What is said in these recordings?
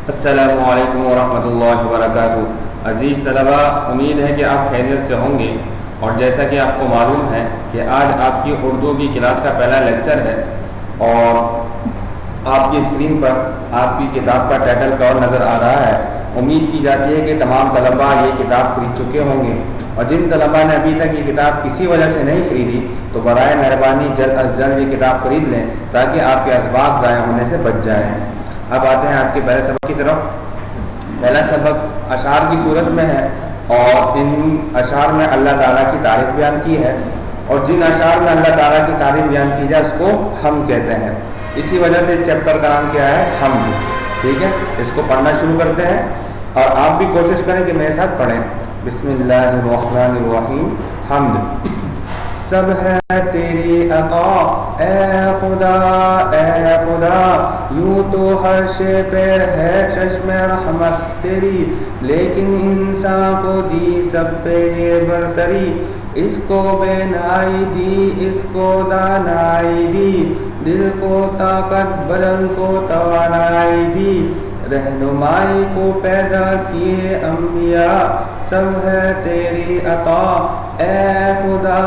السلام علیکم ورحمۃ اللہ وبرکاتہ۔ عزیز طلبہ، امید ہے کہ آپ خیریت سے ہوں گے، اور جیسا کہ آپ کو معلوم ہے کہ آج آپ کی اردو کی کلاس کا پہلا لیکچر ہے، اور آپ کی اسکرین پر آپ کی کتاب کا ٹائٹل کور نظر آ رہا ہے۔ امید کی جاتی ہے کہ تمام طلبہ یہ کتاب خرید چکے ہوں گے، اور جن طلبہ نے ابھی تک یہ کتاب کسی وجہ سے نہیں خریدی تو برائے مہربانی جلد از جلد یہ کتاب خرید لیں تاکہ آپ کے اسباق ضائع ہونے سے بچ جائیں۔ اب آتے ہیں آپ کے پہلے سبق کی طرف۔ پہلا سبق اشعار کی صورت میں ہے، اور ان اشعار میں اللہ تعالیٰ کی تعریف بیان کی ہے، اور جن اشعار میں اللہ تعالیٰ کی تعریف بیان کی جائے اس کو حمد کہتے ہیں۔ اسی وجہ سے چیپٹر کا نام کیا ہے؟ حمد۔ ٹھیک ہے، اس کو پڑھنا شروع کرتے ہیں، اور آپ بھی کوشش کریں کہ میرے ساتھ پڑھیں۔ بسم اللہ الرحمن الرحیم۔ حمد۔ سب ہے تیری عطا اے خدا، اے خدا، یوں تو ہر شے پہ ہے چشم رحمت تیری، لیکن انسان کو دی سب پہ یہ برتری، اس کو بینائی دی، اس کو دانائی دی، دل کو طاقت، بدن کو توانائی دی، رہنمائی کو پیدا کیے انبیاء، سب ہے تیری عطا اے خدا،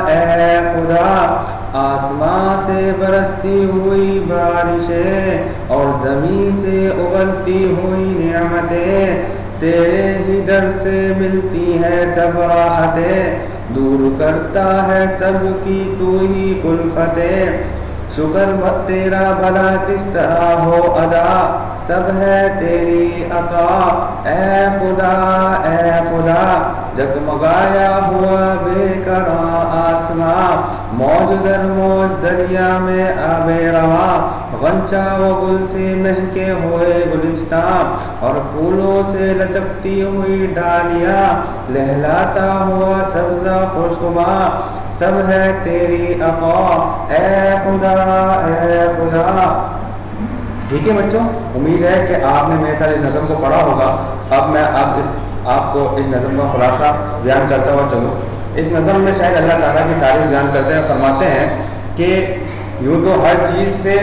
اے خدا۔ آسمان سے برستی ہوئی بارشیں اور زمین سے اگلتی ہوئی نعمتیں، تیرے ہی در سے ملتی ہے سب راحتیں، دور کرتا ہے سب کی تو ہی کلفتیں، شکر تیرا بھلا کس طرح ہو ادا، سب ہے تیری عطا اے خدا، اے خدا۔ جگمگایا ہوا بے کراں آسماں، موج در موج دریا میں آب رواں، غنچہ و گل سے مہکے ہوئے گلستان، اور پھولوں سے لچکتی ہوئی ڈالیاں، لہلاتا ہوا سبزہ خوشخواں، سب ہے تیری عطا اے خدا، اے خدا۔ ٹھیک ہے بچوں، امید ہے کہ آپ نے میرے ساتھ اس نظم کو پڑھا ہوگا۔ اب میں آپ کو اس نظم کا خلاصہ بیان کرتا ہوا چلوں۔ اس نظم میں شاید اللہ تعالیٰ کی تعریف بیان کرتے ہیں، فرماتے ہیں کہ یوں تو ہر چیز سے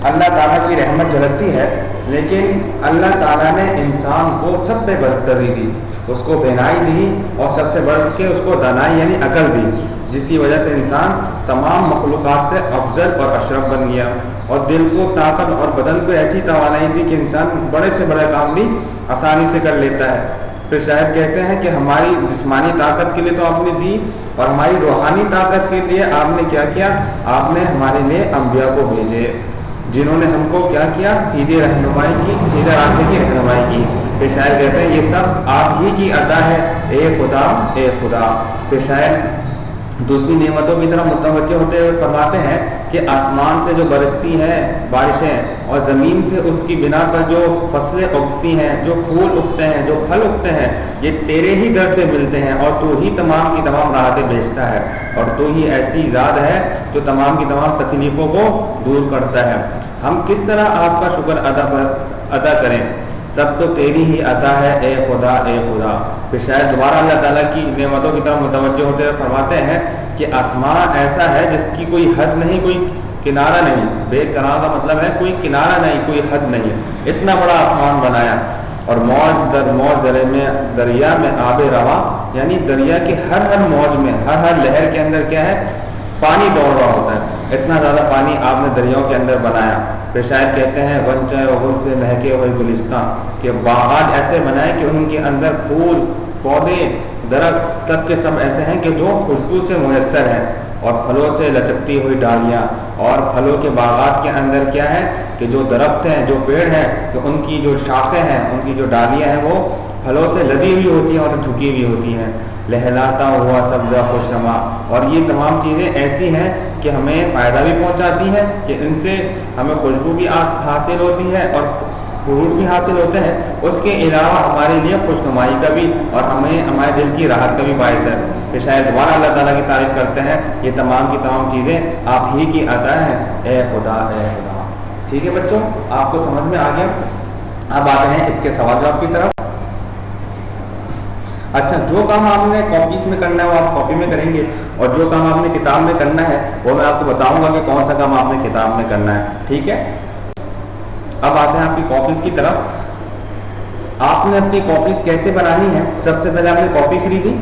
اللہ تعالیٰ کی رحمت جھلکتی ہے، لیکن اللہ تعالیٰ نے انسان کو سب سے برتری دی، اس کو بینائی دی، اور سب سے بڑھ کے اس کو دانائی یعنی عقل دی، جس کی وجہ سے انسان تمام مخلوقات سے افضل اور اشرف بن گیا، اور دل کو طاقت اور بدن کو ایسی توانائی دی کہ انسان بڑے سے بڑے کام بھی آسانی سے کر لیتا ہے۔ پھر شاید کہتے ہیں کہ ہماری جسمانی طاقت کے لیے تو آپ نے دی، اور ہماری روحانی طاقت کے لیے آپ نے کیا کیا؟ آپ نے ہمارے لیے انبیاء کو بھیجے، جنہوں نے ہم کو کیا کیا؟ سیدھے رہنمائی کی، سیدھے راستے کی رہنمائی کی۔ پھر شاید کہتے ہیں یہ سب آپ ہی کی عطا ہے اے خدا، اے خدا۔ پھر شاید دوسری نعمتوں کی طرف متوجہ ہوتے ہوئے فرماتے ہیں کہ آسمان سے جو برستی ہیں بارشیں، اور زمین سے اس کی بنا پر جو فصلیں اگتی ہیں، جو پھول اگتے ہیں، جو پھل اگتے ہیں، یہ تیرے ہی در سے ملتے ہیں، اور تو ہی تمام کی تمام راحتیں بیچتا ہے، اور تو ہی ایسی ذات ہے جو تمام کی تمام تکلیفوں کو دور کرتا ہے۔ ہم کس طرح آپ کا شکر ادا کریں؟ سب تو تیری ہی عطا ہے اے خدا، اے خدا۔ پھر شاید دوبارہ اللہ تعالیٰ کی نعمتوں کی طرف متوجہ ہوتے ہوئے فرماتے ہیں کہ آسمان ایسا ہے جس کی کوئی حد نہیں، کوئی کنارہ نہیں۔ بے کنارہ کا مطلب ہے کوئی کنارہ نہیں، کوئی حد نہیں، اتنا بڑا آسمان بنایا، اور موج در موج دریا میں آب رواں، یعنی دریا کی ہر موج میں، ہر لہر کے اندر کیا ہے؟ پانی دوڑ رہا ہوتا ہے، اتنا زیادہ پانی آپ نے دریاؤں کے اندر بنایا۔ پھر شاید کہتے ہیں غنچہ و گل سے مہکے ہوئے گلستان، کہ باغات ایسے بنائے کہ ان کے اندر پھول، پودے، درخت سب کے سب ایسے ہیں کہ جو خوشبو سے میسر ہیں، اور پھلوں سے لچکتی ہوئی ڈالیاں، اور پھلوں کے باغات کے اندر کیا ہے کہ جو درخت ہیں، جو پیڑ ہیں، کہ ان کی جو شاخیں ہیں، ان کی جو ڈالیاں ہیں وہ پھلوں سے لدی ہوئی ہوتی ہیں اور جھکی ہوئی ہوتی ہیں، لہلاتا ہوا سبزہ خوشنما، اور یہ تمام چیزیں ایسی ہیں کہ ہمیں فائدہ بھی پہنچاتی ہیں، کہ ان سے ہمیں خوشبو بھی حاصل ہوتی ہے اور فروٹ بھی حاصل ہوتے ہیں، اس کے علاوہ ہمارے لیے خوشنمائی کا بھی اور ہمارے دل کی راحت کا بھی باعث ہے۔ کہ شاید دوبارہ اللہ تعالیٰ کی تعریف کرتے ہیں، یہ تمام کی تمام چیزیں آپ ہی کی عطا ہیں اے خدا، اے خدا۔ ٹھیک ہے بچوں، آپ کو سمجھ میں آ گیا؟ اب آتے ہیں اس کے سوال جواب کی طرف۔ اچھا، جو کام آپ نے کاپیز میں کرنا ہے وہ آپ کاپی میں کریں گے، اور جو کام آپ نے کتاب میں کرنا ہے وہ میں آپ کو بتاؤں گا کہ کون سا کام آپ نے کتاب میں کرنا ہے، ٹھیک ہے؟ اب آتے ہیں آپ کی کاپیز کی طرف۔ آپ نے اپنی کاپیز کیسے بنانی ہے؟ سب سے پہلے آپ نے کاپی خریدی،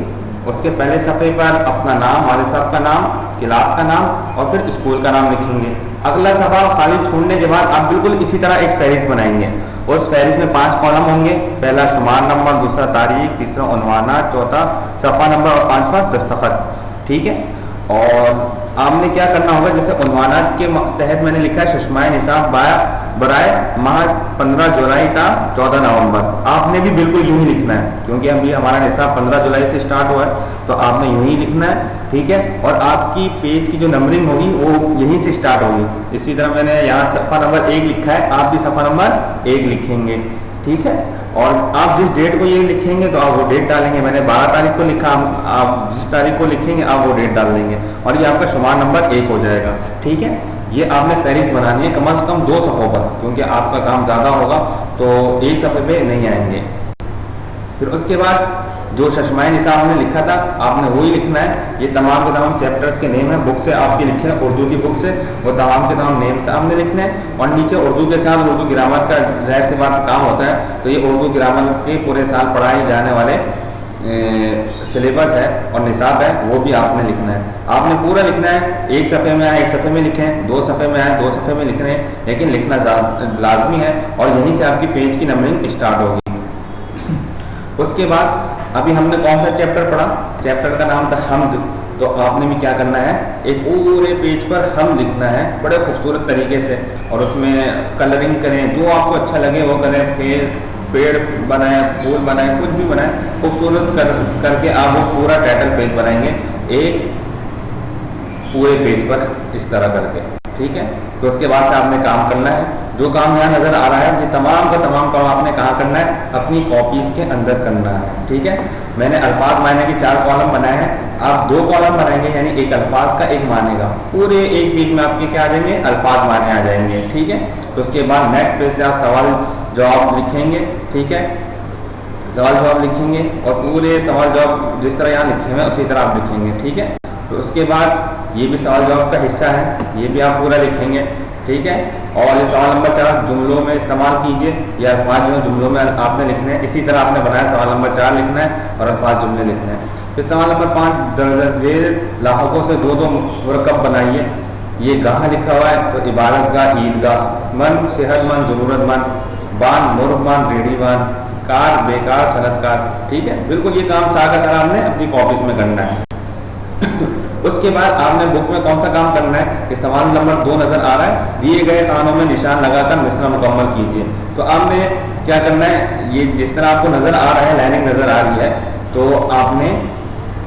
اس کے پہلے صفحے پر اپنا نام، والد صاحب کا نام، کلاس کا نام اور پھر اسکول کا نام لکھیں گے۔ اگلا صفحہ خالی چھوڑنے کے بعد آپ بالکل اسی طرح ایک فہرست بنائیں گے۔ اس فہرست میں 5 کالم ہوں گے، پہلا شمار نمبر، دوسرا تاریخ، تیسرا عنوانات، چوتھا صفحہ نمبر اور 5واں دستخط، ٹھیک ہے۔ اور آپ نے کیا کرنا ہوگا، جیسے عنوانات کے تحت میں نے لکھا ہے ششمائے نصاب برائے ماہ 15 جولائی تا 14 نومبر، آپ نے بھی بالکل یوں ہی لکھنا ہے، کیونکہ ابھی ہمارا نصاب 15 جولائی سے اسٹارٹ ہوا ہے، تو آپ نے یوں ہی لکھنا ہے، ٹھیک ہے۔ اور آپ کی پیج کی جو نمبرنگ ہوگی وہ یہیں سے اسٹارٹ ہوگی۔ اسی طرح میں نے یہاں صفحہ نمبر 1 لکھا ہے، آپ بھی صفحہ نمبر 1 لکھیں گے، ٹھیک ہے۔ اور آپ جس ڈیٹ کو یہ لکھیں گے تو آپ وہ ڈیٹ ڈالیں گے، میں نے 12 تاریخ کو لکھا، آپ جس تاریخ کو لکھیں گے آپ وہ ڈیٹ ڈال دیں گے، اور یہ آپ کا شمار نمبر 1 ہو جائے گا، ٹھیک ہے۔ یہ آپ نے فہرست بنانی ہے کم از کم 2 صفحوں پر، کیونکہ آپ کا کام زیادہ ہوگا تو ایک صفحے پہ نہیں آئیں گے۔ پھر اس کے بعد جو ششمائے نصاب نے لکھا تھا آپ نے وہی لکھنا ہے۔ یہ تمام کے تمام چیپٹرز کے نیم ہیں، بک سے آپ کی لکھے ہیں، اردو کی بک سے، وہ تمام کے تمام نیم سے آپ نے لکھنے ہیں، اور نیچے اردو کے ساتھ اردو گرامر کا ظاہر سی بات کام ہوتا ہے، تو یہ اردو گرامر کے پورے سال پڑھائے جانے والے سلیبس ہے اور نصاب ہے، وہ بھی آپ نے لکھنا ہے۔ آپ نے پورا لکھنا ہے، ایک صفحے میں آئے ایک صفحے میں لکھیں، 2 صفحے میں آئے 2 صفحے میں لکھ رہے ہیں، لیکن لکھنا لازمی ہے، اور یہیں سے آپ کی پیج کی نمبرنگ اسٹارٹ ہوگی۔ اس کے بعد ابھی ہم نے کون سا چیپٹر پڑھا؟ چیپٹر کا نام تھا حمد، تو آپ نے بھی کیا کرنا ہے، ایک پورے پیج پر حمد لکھنا ہے بڑے خوبصورت طریقے سے، اور اس میں کلرنگ کریں، جو آپ کو اچھا لگے وہ کریں، پیڑ بنائیں، پھول بنائیں، کچھ بھی بنائیں، خوبصورت کر کے آپ وہ پورا ٹائٹل پیج بنائیں گے، ایک پورے پیج پر اس طرح کر کے، ٹھیک ہے۔ تو اس کے بعد سے آپ نے کام کرنا ہے، جو کام یہاں نظر آ رہا ہے یہ تمام کا تمام کام آپ نے کہاں کرنا ہے، اپنی کاپیز کے اندر کرنا ہے، ٹھیک ہے۔ میں نے الفاظ معنی کے 4 کالم بنائے ہیں، آپ 2 کالم بنائیں گے، یعنی ایک الفاظ کا ایک معنی کا، پورے ایک پیج میں آپ کے کیا آ جائیں گے، الفاظ معنی آ جائیں گے، ٹھیک ہے۔ تو اس کے بعد نیکسٹ پیج سے آپ سوال جواب لکھیں گے، ٹھیک ہے، سوال جواب لکھیں گے، اور پورے سوال جواب جس طرح یہاں لکھے ہوئے اسی طرح آپ لکھیں گے، ٹھیک ہے۔ تو اس کے بعد یہ بھی سوال جواب کا حصہ ہے، یہ بھی آپ پورا لکھیں گے، ٹھیک ہے۔ اور یہ سوال نمبر 4 جملوں میں استعمال کیجیے، یا الفاظ جو جملوں میں آپ نے لکھنے ہیں، اسی طرح آپ نے بنایا سوال نمبر 4 لکھنا ہے اور الفاظ جملے لکھنے ہیں۔ پھر سوال نمبر 5 درجہ ذیل لاحقوں سے 2 مرکب بنائیے، یہ گاہ لکھا ہوا ہے تو عبادت گاہ، عیدگاہ، من صحت مند ضرورت مند، بان مرغ بان ریڑھی بان، کار بیکار صنعت کار، ٹھیک ہے۔ بالکل یہ کام سارا کا سارا آپ نے اپنی کاپیز میں کرنا ہے۔ اس کے بعد آپ نے بک میں کون سا کام کرنا ہے کہ سوال نمبر 2 نظر آ رہا ہے، دیے گئے خانوں میں نشان لگا کر مصرع مکمل کیجیے۔ تو آپ نے کیا کرنا ہے، یہ جس طرح آپ کو نظر آ رہا ہے، لائننگ نظر آ رہی ہے، تو آپ نے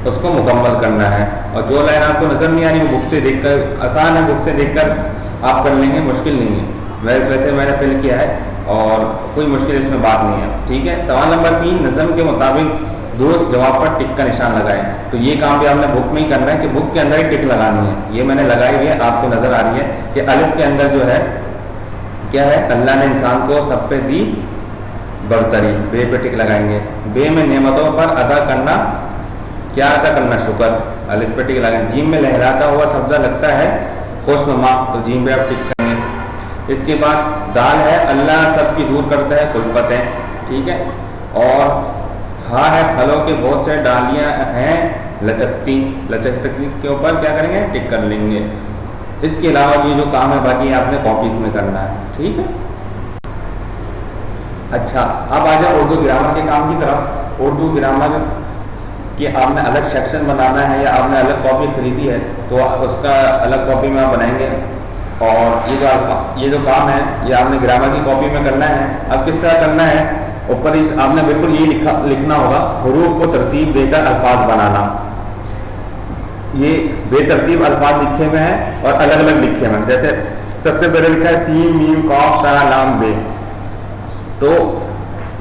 اس کو مکمل کرنا ہے، اور جو لائن آپ کو نظر نہیں آ رہی وہ بک سے دیکھ کر، آسان ہے، بک سے دیکھ کر آپ کر لیں گے، مشکل نہیں ہے، ویسے میں نے فل کیا ہے اور کوئی مشکل اس میں بات نہیں ہے، ٹھیک ہے۔ سوال نمبر 3 نظم کے مطابق درست جواب پر ٹک کا نشان لگائیں، تو یہ کام بھی آپ نے بک میں ہی کرنا ہے کہ بک کے اندر ہی ٹک لگانی ہے، یہ میں نے لگائی ہوئی ہے، آپ کو نظر آ رہی ہے کہ الف کے اندر جو ہے کیا ہے، اللہ نے انسان کو سب پہ دی برتری، بے پہ ٹک لگائیں گے، بے میں نعمتوں پر ادا کرنا، کیا ادا کرنا، شکر، الف پہ ٹک لگائیں گے، جیم میں لہراتا ہوا سبزہ لگتا ہے خوش نما، تو جیم پہ آپ ٹک کریں گے۔ اس کے بعد دال ہے اللہ سب کی دور کرتا ہے کلفتیں، ٹھیک ہے، اور ہاں ہے پھلوں کے بہت سے ڈالیاں ہیں لچکتی، لچکتی کے اوپر کیا کریں گے، ٹک کر لیں گے۔ اس کے علاوہ یہ جو کام ہے باقی آپ نے کاپیز میں کرنا ہے، ٹھیک ہے۔ اچھا اب آ جائیں اردو گرامر کے کام کی طرف۔ اردو گرامر کہ آپ نے الگ سیکشن بنانا ہے یا آپ نے الگ کاپی خریدی ہے تو اس کا الگ کاپی میں آپ بنائیں گے، اور یہ جو کام ہے یہ آپ نے گرامر کی کاپی میں کرنا ہے۔ اب کس طرح کرنا ہے، اوپر ہی آپ نے بالکل یہ لکھنا ہوگا، حروف کو ترتیب دے کر الفاظ بنانا۔ یہ بے ترتیب الفاظ لکھے ہوئے ہیں اور الگ الگ لکھے ہوئے ہیں، جیسے سب سے پہلے لکھا ہے سین میم قاف تا لام بے، تو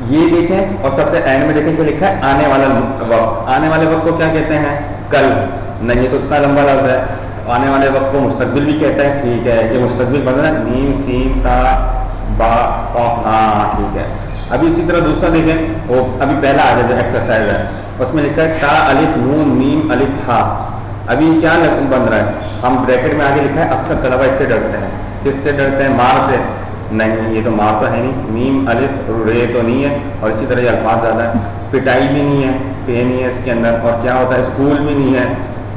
یہ لکھیں، اور سب سے اینڈ میں دیکھیں کہ لکھا ہے آنے والا وقت۔ آنے والے وقت کو کیا کہتے ہیں، کل، نہیں یہ تو اتنا لمبا لفظ ہے، آنے والے وقت کو مستقبل بھی کہتے ہیں، ٹھیک ہے، یہ مستقبل بن رہا ہے، میم سین تا با قاف، ہاں ٹھیک ہے۔ ابھی اسی طرح دوسرا دیکھیں، وہ ابھی پہلا آ جائے جو ایکسرسائز ہے، اس میں لکھا ہے تا الف نون میم الف ہا۔ ابھی کیا بن رہا ہے، ہم بریکٹ میں آگے لکھا ہے، اکثر طلبہ اس سے ڈرتے ہیں، کس سے ڈرتے ہیں، مار سے، نہیں، یہ تو ماں تو ہے نہیں، میم الف رے تو نہیں ہے، اور اسی طرح یہ الفاظ زیادہ ہے، پٹائی بھی نہیں ہے، پے نہیں ہے اس کے اندر، اور کیا ہوتا ہے اسکول بھی نہیں ہے،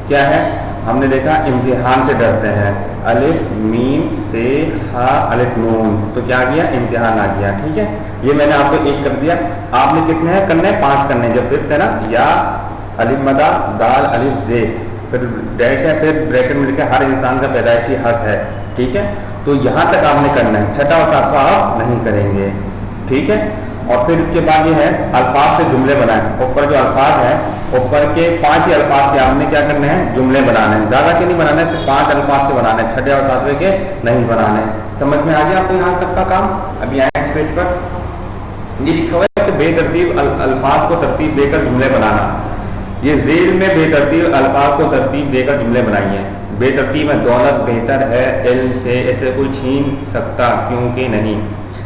کیا ہے ہم نے دیکھا امتحان سے ڈرتے ہیں، الف میم تے ہا الف نون، تو کیا گیا امتحان آ گیا، ٹھیک ہے، یہ میں نے آپ کو ایک کر دیا، آپ نے کتنے ہیں کرنے ہیں 5 کرنے ہیں، جب پھر نا یا الف مدہ دال الف زے پھر ڈیش ہے، پھر بریکٹ میں لکھا ہر انسان کا پیدائشی حق ہے، ٹھیک ہے، تو یہاں تک آپ نے کرنا ہے، چھٹا اور ساتواں آپ نہیں کریں گے، ٹھیک ہے، اور پھر اس کے بعد یہ ہے الفاظ سے جملے بنائیں، اوپر جو الفاظ ہیں اوپر کے 5 ہی الفاظ کے آپ نے کیا کرنے ہیں جملے بنانے ہیں، زیادہ کے نہیں بنانے ہیں، صرف 5 الفاظ سے بنانے ہیں، چھٹے اور ساتویں کے نہیں بنانے ہیں، سمجھ میں آ گیا آپ کو یہاں تک کا کام؟ ابھی آئے اس پیج پر یہ لکھا ہوا ہے کہ بے ترتیب الفاظ کو ترتیب دے کر جملے بنانا، یہ ذیل میں بے ترتیب الفاظ کو ترتیب دے کر جملے بنائیے، بے ترتیب میں دولت بہتر ہے علم سے اسے کوئی چھین سکتا کیونکہ نہیں،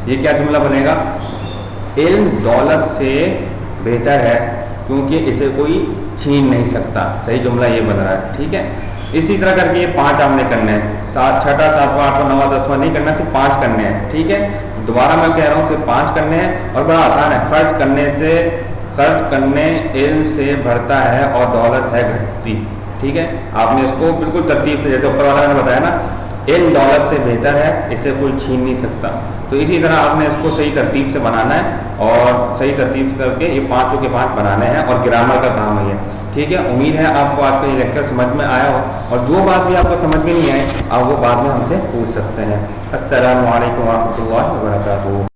یہ کیا جملہ بنے گا؟ علم دولت سے بہتر ہے کیونکہ اسے کوئی چھین نہیں سکتا، صحیح جملہ یہ بن رہا ہے، ٹھیک ہے، اسی طرح کر کے یہ 5 آپ نے کرنے ہیں، چھٹا ساتواں 8واں 9واں 10واں نہیں کرنا، صرف 5 کرنے ہیں، ٹھیک ہے، دوبارہ میں کہہ رہا ہوں صرف 5 کرنے ہیں، اور بڑا آسان ہے، خرچ کرنے علم سے بڑھتا ہے اور دولت ہے گھٹتی، ٹھیک ہے، آپ نے اس کو بالکل ترتیب سے جیسے اوپر والا نے بتایا نا علم دولت سے بہتر ہے اسے کوئی چھین نہیں سکتا، تو اسی طرح آپ نے اس کو صحیح ترتیب سے بنانا ہے، اور صحیح ترتیب کر کے یہ 5 کے 5 بنانے ہیں، اور گرامر کا کام ہے یہ، ٹھیک ہے، امید ہے آپ کو آج کا یہ لیکچر سمجھ میں آیا ہو، اور جو بات بھی آپ کو سمجھ میں نہیں آئے آپ وہ بعد میں ہم سے پوچھ سکتے ہیں۔ السلام علیکم ورحمۃ اللہ وبرکاتہ۔